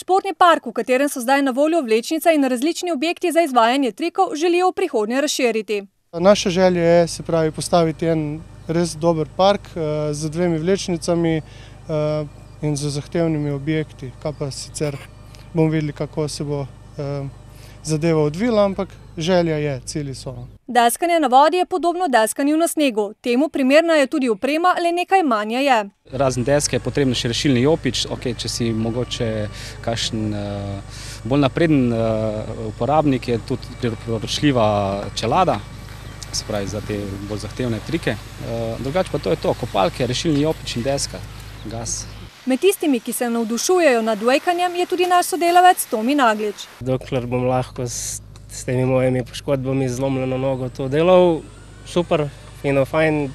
Športni park, v katerem so zdaj na voljo vlečnica in različni objekti za izvajanje trikov, želijo v prihodnje razširiti. Naša želja je, se pravi, postaviti en res dober park z dvemi vlečnicami in z zahtevnimi objekti. Kaj pa sicer bomo videli, kako se bo zadeva odvila, ampak želja je, cilji so. Deskanje na vodi je podobno deskanju na snegu. Temu primerna je tudi oprema, le nekaj manje je. Razen deske je potrebno še rešilni jopič, če si mogoče kakšen bolj napreden uporabnik, je tudi priporočljiva čelada, se pravi za te bolj zahtevne trike. Drugače pa to je to, kopalke, rešilni jopič in deska, gas. Med tistimi, ki se navdušujejo nad vejkanjem, je tudi naš sodelavec Tomi Naglič. Dokler bom lahko s temi mojimi poškodbami zlomljeno nogo to delal, super, fino, fajn.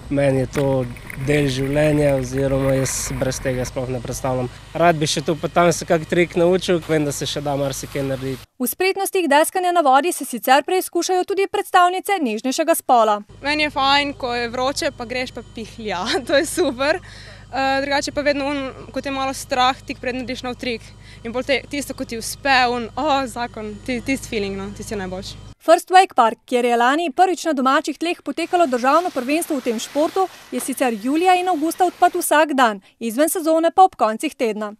Meni je to del življenja, oziroma jaz brez tega sploh ne predstavljam. Rad bi še tu pa tam se kak trik naučil, vem, da se še da marsikaj narediti. V spretnostih deskanja na vodi se sicer preizkušajo tudi predstavnice nežnejšega spola. Meni je fajn, ko je vroče, pa greš pa pihlja, to je super. Drugače pa vedno, ko te je malo strah, tik pred narediš nov trik. In bolj tisto, ko ti uspe, zakon, tisti feeling, tisti je najboljši. First Wake Park, kjer je lani prvič na domačih tleh potekalo državno prvenstvo v tem športu, je sicer julija in avgusta odprt vsak dan, izven sezone pa ob koncih tedna.